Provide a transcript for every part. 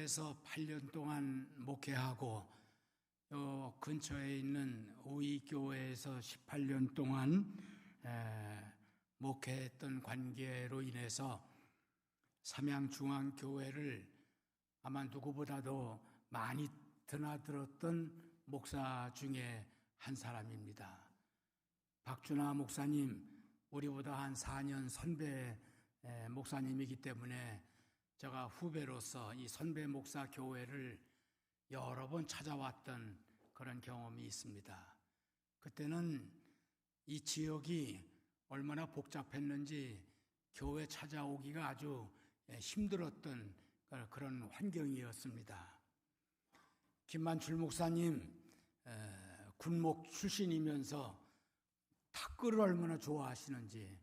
교회에서 8년 동안 목회하고 요 근처에 있는 우이교회에서 18년 동안 목회했던 관계로 인해서 삼양중앙교회를 아마 누구보다도 많이 드나들었던 목사 중에 한 사람입니다. 박준하 목사님, 우리보다 한 4년 선배 목사님이기 때문에 제가 후배로서 이 선배 목사 교회를 여러 번 찾아왔던 그런 경험이 있습니다. 그때는 이 지역이 얼마나 복잡했는지 교회 찾아오기가 아주 힘들었던 그런 환경이었습니다. 김만출 목사님 군목 출신이면서 탁구를 얼마나 좋아하시는지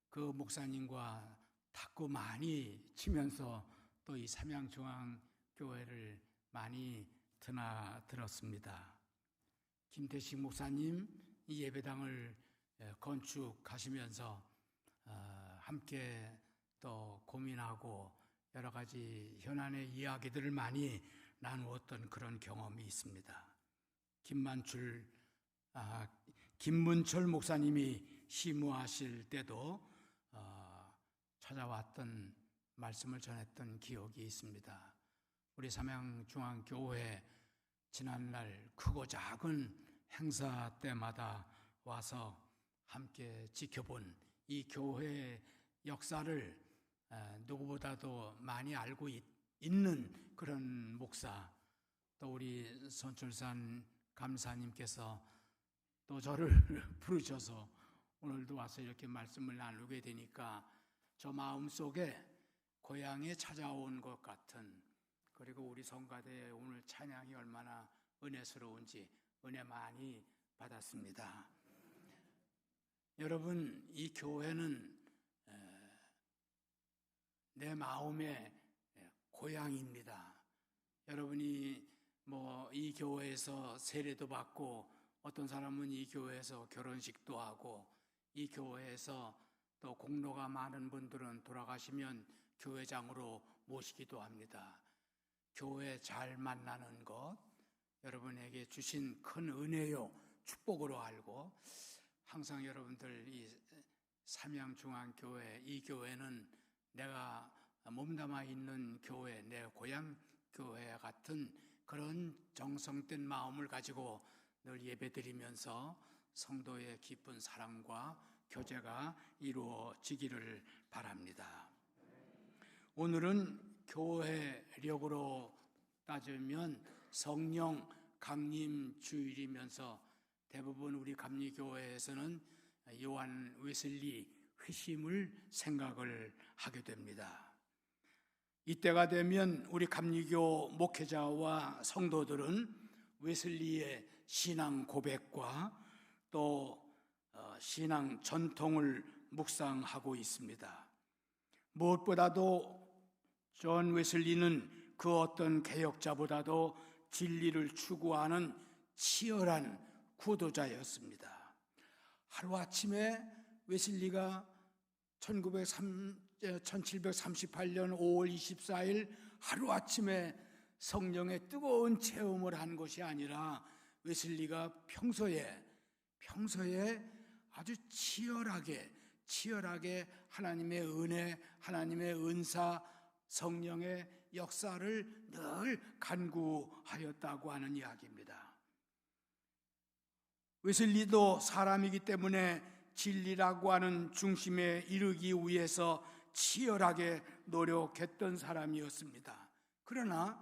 그 목사님과 탁구 많이 치면서 또 이 삼양중앙교회를 많이 드나들었습니다. 김태식 목사님 이 예배당을 건축하시면서 함께 또 고민하고 여러 가지 현안의 이야기들을 많이 나누었던 그런 경험이 있습니다. 김문철 목사님이 시무하실 때도 찾아왔던 말씀을 전했던 기억이 있습니다. 우리 삼양중앙교회 지난날 크고 작은 행사 때마다 와서 함께 지켜본 이 교회의 역사를 누구보다도 많이 알고 있는 그런 목사, 또 우리 선출산 감사님께서 또 저를 부르셔서 오늘도 와서 이렇게 말씀을 나누게 되니까 저 마음속에 고향에 찾아온 것 같은, 그리고 우리 성가대의 오늘 찬양이 얼마나 은혜스러운지 은혜 많이 받았습니다. 여러분, 이 교회는 내 마음의 고향입니다. 여러분이 이 교회에서 세례도 받고 어떤 사람은 이 교회에서 결혼식도 하고 이 교회에서 또 공로가 많은 분들은 돌아가시면 교회장으로 모시기도 합니다. 교회 잘 만나는 것 여러분에게 주신 큰 은혜요 축복으로 알고 항상 여러분들 이 삼양중앙교회 이 교회는 내가 몸담아 있는 교회, 내 고향 교회 같은 그런 정성된 마음을 가지고 늘 예배드리면서 성도의 깊은 사랑과 교제가 이루어지기를 바랍니다. 오늘은 교회력으로 따지면 성령 강림 주일이면서 대부분 우리 감리교회에서는 요한 웨슬리 회심을 생각을 하게 됩니다. 이때가 되면 우리 감리교 목회자와 성도들은 웨슬리의 신앙 고백과 또 신앙 전통을 묵상하고 있습니다. 무엇보다도 존 웨슬리는 그 어떤 개혁자보다도 진리를 추구하는 치열한 구도자였습니다. 하루아침에 웨슬리가 1738년 5월 24일 하루아침에 성령의 뜨거운 체험을 한 것이 아니라 웨슬리가 평소에 아주 치열하게 하나님의 은혜, 하나님의 은사, 성령의 역사를 늘 간구하였다고 하는 이야기입니다. 웨슬리도 사람이기 때문에 진리라고 하는 중심에 이르기 위해서 치열하게 노력했던 사람이었습니다. 그러나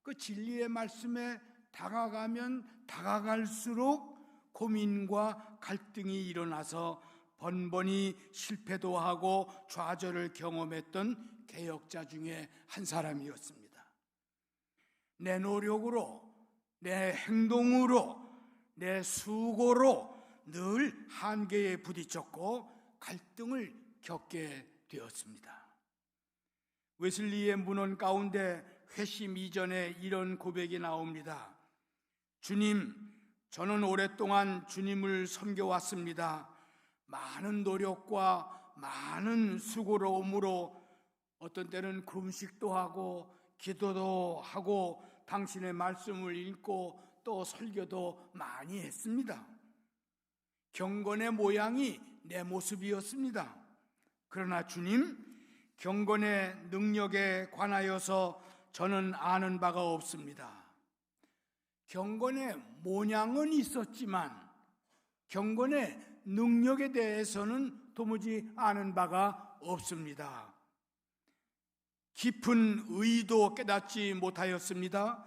그 진리의 말씀에 다가가면 다가갈수록 고민과 갈등이 일어나서 번번이 실패도 하고 좌절을 경험했던 개혁자 중에 한 사람이었습니다. 내 노력으로, 내 행동으로, 내 수고로 늘 한계에 부딪혔고 갈등을 겪게 되었습니다. 웨슬리의 문헌 가운데 회심 이전에 이런 고백이 나옵니다. 주님, 저는 오랫동안 주님을 섬겨왔습니다. 많은 노력과 많은 수고로움으로 어떤 때는 금식도 하고 기도도 하고 당신의 말씀을 읽고 또 설교도 많이 했습니다. 경건의 모양이 내 모습이었습니다. 그러나 주님, 경건의 능력에 관하여서 저는 아는 바가 없습니다. 경건의 모양은 있었지만 경건의 능력에 대해서는 도무지 아는 바가 없습니다. 깊은 의도 깨닫지 못하였습니다.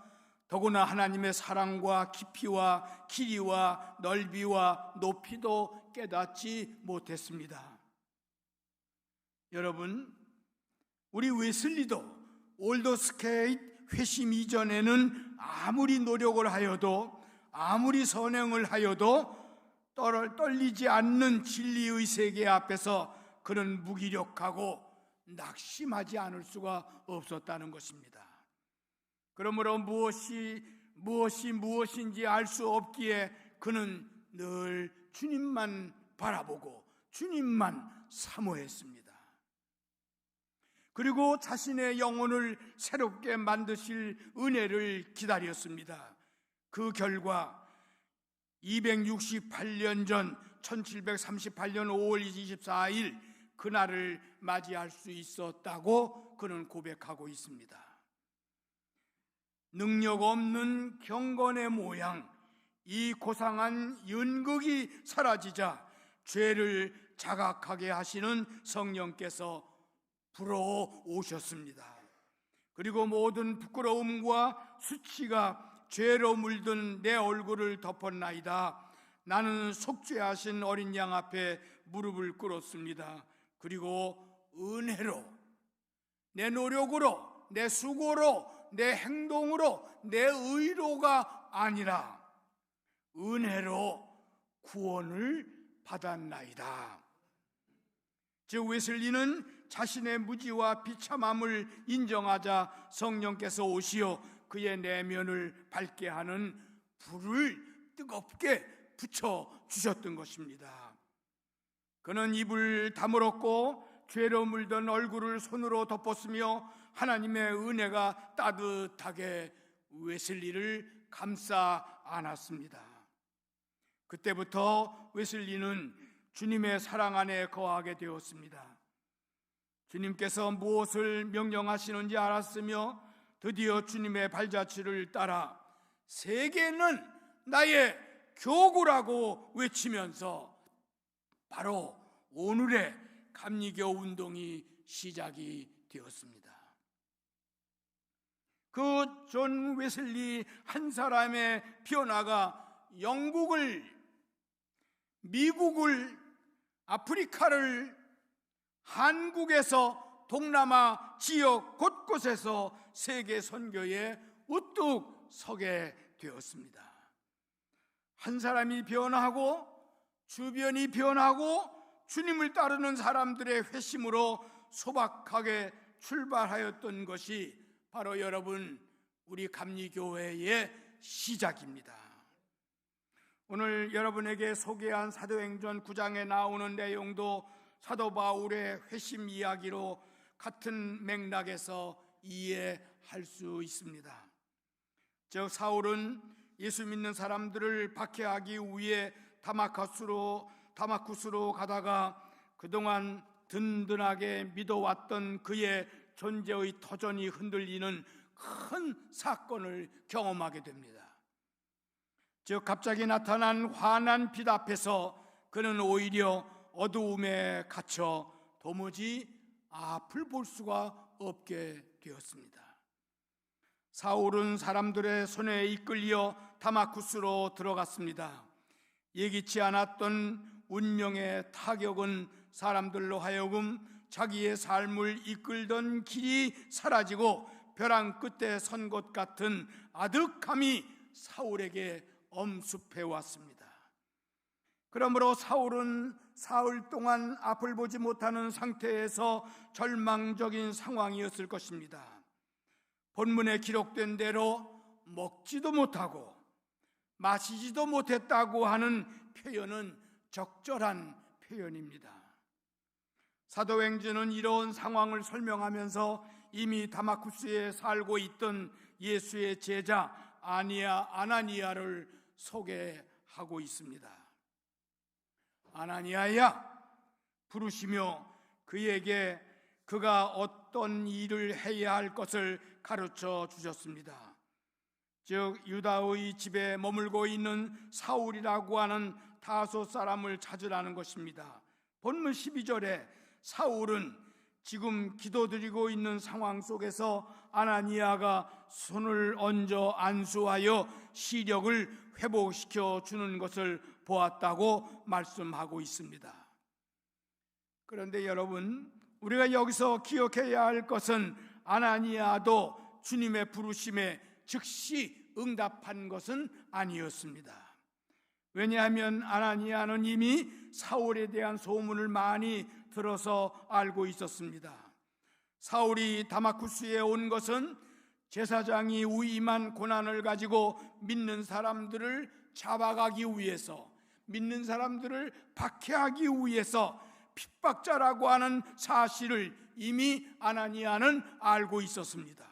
더구나 하나님의 사랑과 깊이와 길이와 넓이와 높이도 깨닫지 못했습니다. 여러분, 우리 웨슬리도 올더스케이트 회심 이전에는 아무리 노력을 하여도, 아무리 선행을 하여도 떨리지 않는 진리의 세계 앞에서 그는 무기력하고 낙심하지 않을 수가 없었다는 것입니다. 그러므로 무엇인지 알 수 없기에 그는 늘 주님만 바라보고 주님만 사모했습니다. 그리고 자신의 영혼을 새롭게 만드실 은혜를 기다렸습니다. 그 결과 268년 전 1738년 5월 24일 그날을 맞이할 수 있었다고 그는 고백하고 있습니다. 능력 없는 경건의 모양, 이 고상한 연극이 사라지자 죄를 자각하게 하시는 성령께서 불어오셨습니다. 그리고 모든 부끄러움과 수치가 죄로 물든 내 얼굴을 덮었나이다. 나는 속죄하신 어린 양 앞에 무릎을 꿇었습니다. 그리고 은혜로, 내 노력으로, 내 수고로, 내 행동으로, 내 의로가 아니라 은혜로 구원을 받았나이다. 즉 웨슬리는 자신의 무지와 비참함을 인정하자 성령께서 오시어 그의 내면을 밝게 하는 불을 뜨겁게 붙여주셨던 것입니다. 그는 입을 다물었고 죄로 물든 얼굴을 손으로 덮었으며 하나님의 은혜가 따뜻하게 웨슬리를 감싸 안았습니다. 그때부터 웨슬리는 주님의 사랑 안에 거하게 되었습니다. 주님께서 무엇을 명령하시는지 알았으며 드디어 주님의 발자취를 따라 세계는 나의 교구라고 외치면서 바로 오늘의 감리교 운동이 시작이 되었습니다. 그 존 웨슬리 한 사람의 변화가 영국을, 미국을, 아프리카를, 한국에서 동남아 지역 곳곳에서 세계 선교에 우뚝 서게 되었습니다. 한 사람이 변화하고 주변이 변하고 주님을 따르는 사람들의 회심으로 소박하게 출발하였던 것이 바로 여러분 우리 감리교회의 시작입니다. 오늘 여러분에게 소개한 사도행전 9장에 나오는 내용도 사도 바울의 회심 이야기로 같은 맥락에서 이해할 수 있습니다. 즉 사울은 예수 믿는 사람들을 박해하기 위해 다마쿠스로 가다가 그동안 든든하게 믿어왔던 그의 존재의 터전이 흔들리는 큰 사건을 경험하게 됩니다. 즉 갑자기 나타난 환한 빛 앞에서 그는 오히려 어두움에 갇혀 도무지 앞을 볼 수가 없게 되었습니다. 사울은 사람들의 손에 이끌려 다마쿠스로 들어갔습니다. 예기치 않았던 운명의 타격은 사람들로 하여금 자기의 삶을 이끌던 길이 사라지고 벼랑 끝에 선 것 같은 아득함이 사울에게 엄습해 왔습니다. 그러므로 사울은 사흘 동안 앞을 보지 못하는 상태에서 절망적인 상황이었을 것입니다. 본문에 기록된 대로 먹지도 못하고 마시지도 못했다고 하는 표현은 적절한 표현입니다. 사도행전은 이런 상황을 설명하면서 이미 다마쿠스에 살고 있던 예수의 제자 아나니아를 소개하고 있습니다. 아나니아야, 부르시며 그에게 그가 어떤 일을 해야 할 것을 가르쳐 주셨습니다. 즉 유다의 집에 머물고 있는 사울이라고 하는 다소 사람을 찾으라는 것입니다. 본문 12절에 사울은 지금 기도드리고 있는 상황 속에서 아나니아가 손을 얹어 안수하여 시력을 회복시켜 주는 것을 보았다고 말씀하고 있습니다. 그런데 여러분, 우리가 여기서 기억해야 할 것은 아나니아도 주님의 부르심에 즉시 응답한 것은 아니었습니다. 왜냐하면 아나니아는 이미 사울에 대한 소문을 많이 들어서 알고 있었습니다. 사울이 다마쿠스에 온 것은 제사장이 위임한 고난을 가지고 믿는 사람들을 잡아가기 위해서, 믿는 사람들을 박해하기 위해서 핍박자라고 하는 사실을 이미 아나니아는 알고 있었습니다.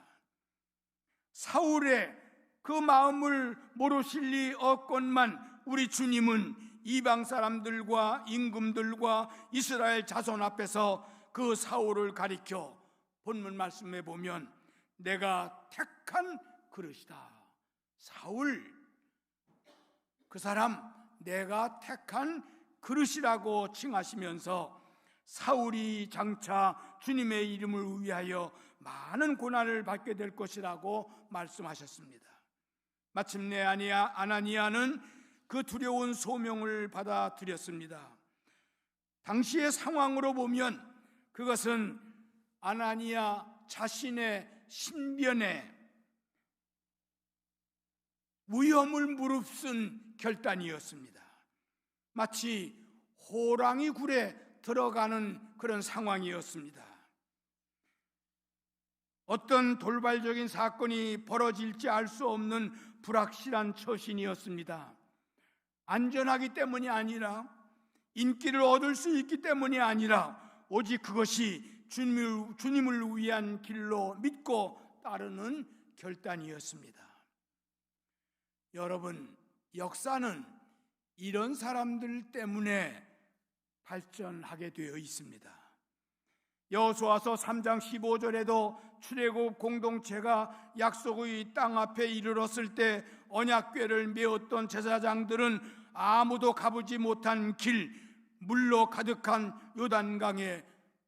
사울의 그 마음을 모르실 리 없건만 우리 주님은 이방 사람들과 임금들과 이스라엘 자손 앞에서 그 사울을 가리켜 본문 말씀에 보면 내가 택한 그릇이다. 사울, 그 사람 내가 택한 그릇이라고 칭하시면서 사울이 장차 주님의 이름을 위하여 많은 고난을 받게 될 것이라고 말씀하셨습니다. 마침내 아나니아는 그 두려운 소명을 받아들였습니다. 당시의 상황으로 보면 그것은 아나니아 자신의 신변에 위험을 무릅쓴 결단이었습니다. 마치 호랑이 굴에 들어가는 그런 상황이었습니다. 어떤 돌발적인 사건이 벌어질지 알 수 없는 불확실한 처신이었습니다. 안전하기 때문이 아니라, 인기를 얻을 수 있기 때문이 아니라 오직 그것이 주님을 위한 길로 믿고 따르는 결단이었습니다. 여러분, 역사는 이런 사람들 때문에 발전하게 되어 있습니다. 여호수아서 3장 15절에도 출애굽 공동체가 약속의 땅 앞에 이르렀을 때 언약궤를 메었던 제사장들은 아무도 가보지 못한 길, 물로 가득한 요단강에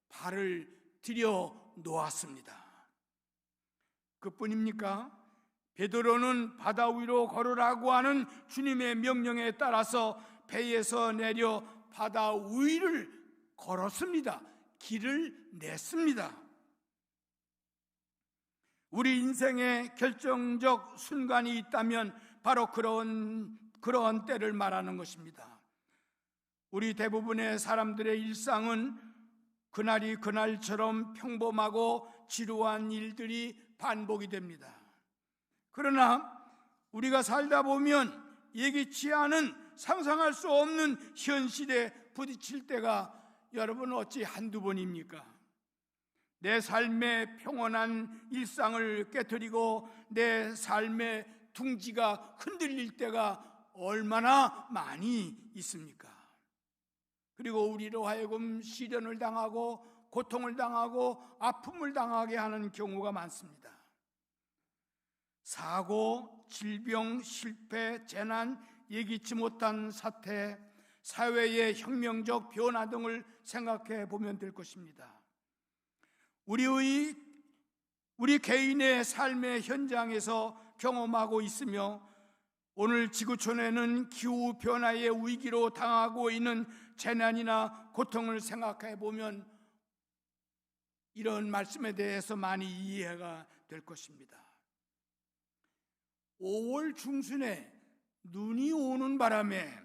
발을 들여 놓았습니다. 그뿐입니까? 베드로는 바다 위로 걸으라고 하는 주님의 명령에 따라서 배에서 내려 바다 위를 걸었습니다. 길을 냈습니다. 우리 인생의 결정적 순간이 있다면 바로 그런 때를 말하는 것입니다. 우리 대부분의 사람들의 일상은 그날이 그날처럼 평범하고 지루한 일들이 반복이 됩니다. 그러나 우리가 살다 보면 예기치 않은 상상할 수 없는 현실에 부딪힐 때가 여러분 어찌 한두 번입니까? 내 삶의 평온한 일상을 깨트리고 내 삶의 둥지가 흔들릴 때가 얼마나 많이 있습니까? 그리고 우리로 하여금 시련을 당하고 고통을 당하고 아픔을 당하게 하는 경우가 많습니다. 사고, 질병, 실패, 재난, 예기치 못한 사태, 사회의 혁명적 변화 등을 생각해 보면 될 것입니다. 우리 개인의 삶의 현장에서 경험하고 있으며 오늘 지구촌에는 기후 변화의 위기로 당하고 있는 재난이나 고통을 생각해 보면 이런 말씀에 대해서 많이 이해가 될 것입니다. 5월 중순에 눈이 오는 바람에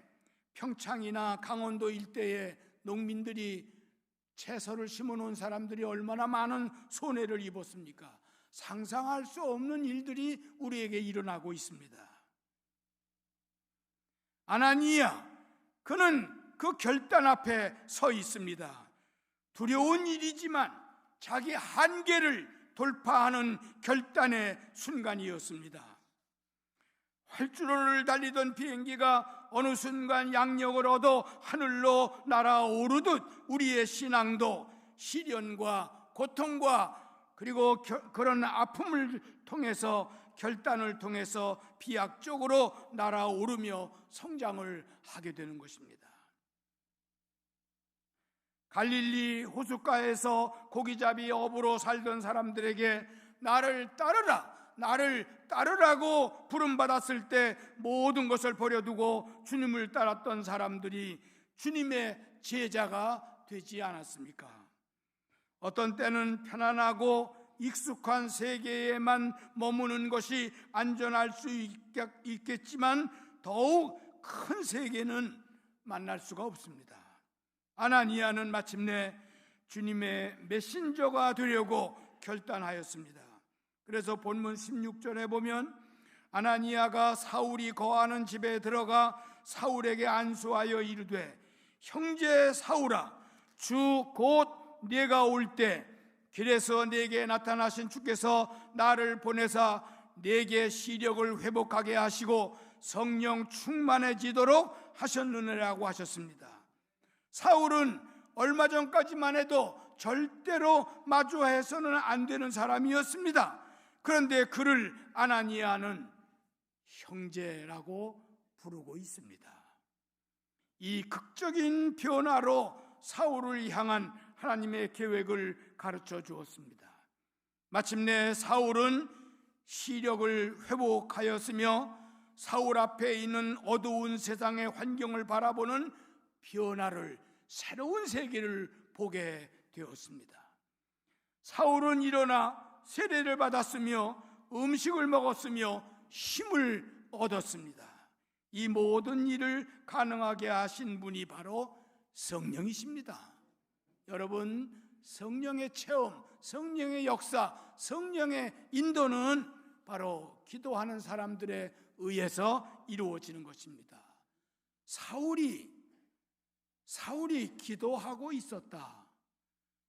평창이나 강원도 일대에 농민들이 채소를 심어놓은 사람들이 얼마나 많은 손해를 입었습니까? 상상할 수 없는 일들이 우리에게 일어나고 있습니다. 아나니아, 그는 그 결단 앞에 서 있습니다. 두려운 일이지만 자기 한계를 돌파하는 결단의 순간이었습니다. 활주로를 달리던 비행기가 어느 순간 양력을 얻어 하늘로 날아오르듯 우리의 신앙도 시련과 고통과 그리고 그런 아픔을 통해서, 결단을 통해서 비약적으로 날아오르며 성장을 하게 되는 것입니다. 갈릴리 호숫가에서 고기잡이 어부로 살던 사람들에게 나를 따르라고 부름받았을 때 모든 것을 버려두고 주님을 따랐던 사람들이 주님의 제자가 되지 않았습니까? 어떤 때는 편안하고 익숙한 세계에만 머무는 것이 안전할 수 있겠지만 더욱 큰 세계는 만날 수가 없습니다. 아나니아는 마침내 주님의 메신저가 되려고 결단하였습니다. 그래서 본문 16절에 보면 아나니아가 사울이 거하는 집에 들어가 사울에게 안수하여 이르되 형제 사울아, 주 곧 네가 올 때 길에서 네게 나타나신 주께서 나를 보내사 네게 시력을 회복하게 하시고 성령 충만해지도록 하셨느니라고 하셨습니다. 사울은 얼마 전까지만 해도 절대로 마주해서는 안 되는 사람이었습니다. 그런데 그를 아나니아는 형제라고 부르고 있습니다. 이 극적인 변화로 사울을 향한 하나님의 계획을 가르쳐 주었습니다. 마침내 사울은 시력을 회복하였으며 사울 앞에 있는 어두운 세상의 환경을 바라보는 변화를, 새로운 세계를 보게 되었습니다. 사울은 일어나 세례를 받았으며 음식을 먹었으며 힘을 얻었습니다. 이 모든 일을 가능하게 하신 분이 바로 성령이십니다. 여러분, 성령의 체험, 성령의 역사, 성령의 인도는 바로 기도하는 사람들에 의해서 이루어지는 것입니다. 사울이 기도하고 있었다.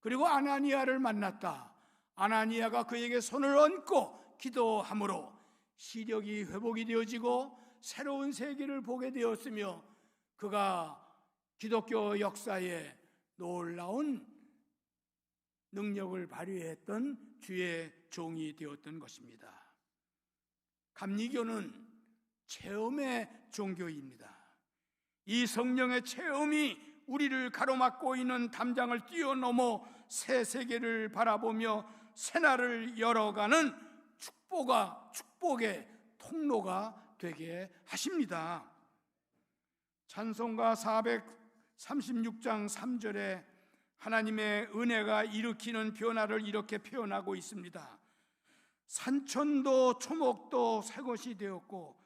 그리고 아나니아를 만났다. 아나니아가 그에게 손을 얹고 기도함으로 시력이 회복이 되어지고 새로운 세계를 보게 되었으며 그가 기독교 역사에 놀라운 능력을 발휘했던 주의 종이 되었던 것입니다. 감리교는 체험의 종교입니다. 이 성령의 체험이 우리를 가로막고 있는 담장을 뛰어넘어 새 세계를 바라보며 새날을 열어가는 축복의 통로가 되게 하십니다. 찬송가 436장 3절에 하나님의 은혜가 일으키는 변화를 이렇게 표현하고 있습니다. 산천도 초목도 새것이 되었고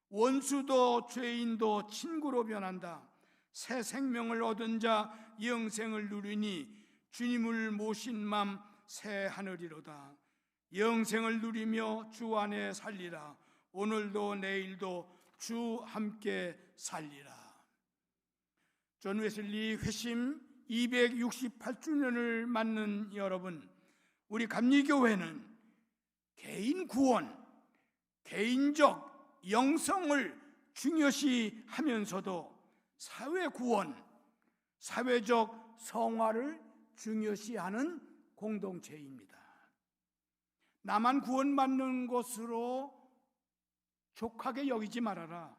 원수도 죄인도 친구로 변한다. 새 생명을 얻은 자 영생을 누리니 주님을 모신 맘 새 하늘이로다. 영생을 누리며 주 안에 살리라. 오늘도 내일도 주 함께 살리라. 존 웨슬리 회심 268주년을 맞는 여러분, 우리 감리교회는 개인 구원, 개인적 영성을 중요시 하면서도 사회 구원, 사회적 성화를 중요시하는 공동체입니다. 나만 구원받는 것으로 족하게 여기지 말아라.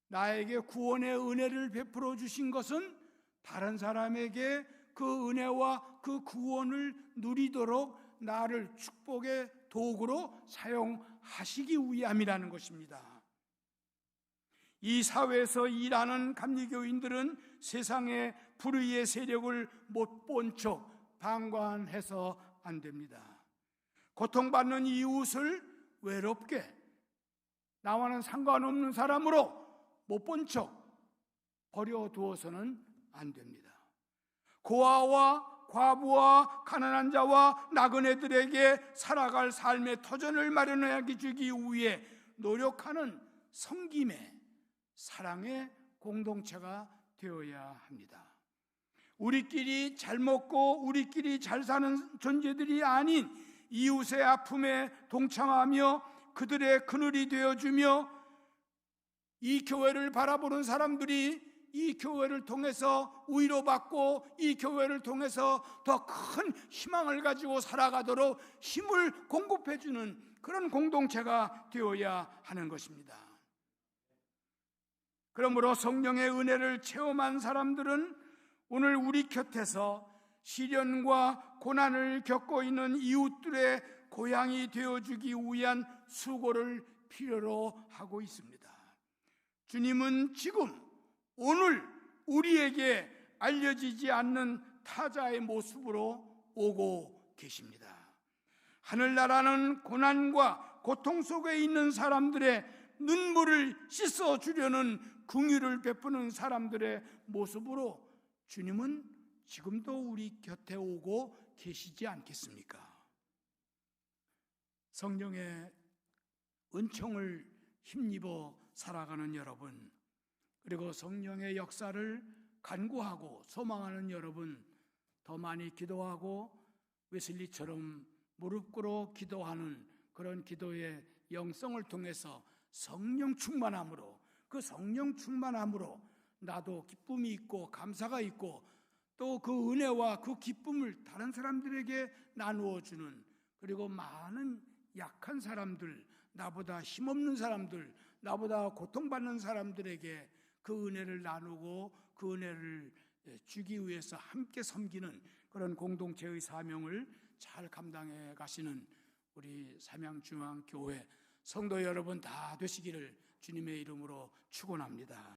나에게 구원의 은혜를 베풀어 주신 것은 다른 사람에게 그 은혜와 그 구원을 누리도록 나를 축복의 도구로 사용하시기 위함이라는 것입니다. 이 사회에서 일하는 감리교인들은 세상의 불의의 세력을 못 본 척 방관해서 안 됩니다. 고통받는 이웃을 외롭게 나와는 상관없는 사람으로 못 본 척 버려두어서는 안 됩니다. 고아와 과부와 가난한 자와 나그네들에게 살아갈 삶의 터전을 마련해 주기 위해 노력하는 섬김의 사랑의 공동체가 되어야 합니다. 우리끼리 잘 먹고 우리끼리 잘 사는 존재들이 아닌 이웃의 아픔에 동참하며 그들의 그늘이 되어주며 이 교회를 바라보는 사람들이 이 교회를 통해서 위로받고 이 교회를 통해서 더 큰 희망을 가지고 살아가도록 힘을 공급해주는 그런 공동체가 되어야 하는 것입니다. 그러므로 성령의 은혜를 체험한 사람들은 오늘 우리 곁에서 시련과 고난을 겪고 있는 이웃들의 고향이 되어주기 위한 수고를 필요로 하고 있습니다. 주님은 지금 오늘 우리에게 알려지지 않는 타자의 모습으로 오고 계십니다. 하늘나라는 고난과 고통 속에 있는 사람들의 눈물을 씻어주려는 긍휼을 베푸는 사람들의 모습으로 주님은 지금도 우리 곁에 오고 계시지 않겠습니까? 성령의 은총을 힘입어 살아가는 여러분, 그리고 성령의 역사를 간구하고 소망하는 여러분, 더 많이 기도하고 웨슬리처럼 무릎 꿇어 기도하는 그런 기도의 영성을 통해서 성령 충만함으로, 그 성령 충만함으로 나도 기쁨이 있고 감사가 있고 또 그 은혜와 그 기쁨을 다른 사람들에게 나누어 주는, 그리고 많은 약한 사람들, 나보다 힘없는 사람들, 나보다 고통받는 사람들에게 그 은혜를 나누고 그 은혜를 주기 위해서 함께 섬기는 그런 공동체의 사명을 잘 감당해 가시는 우리 삼양중앙교회 성도 여러분 다 되시기를 주님의 이름으로 축원합니다.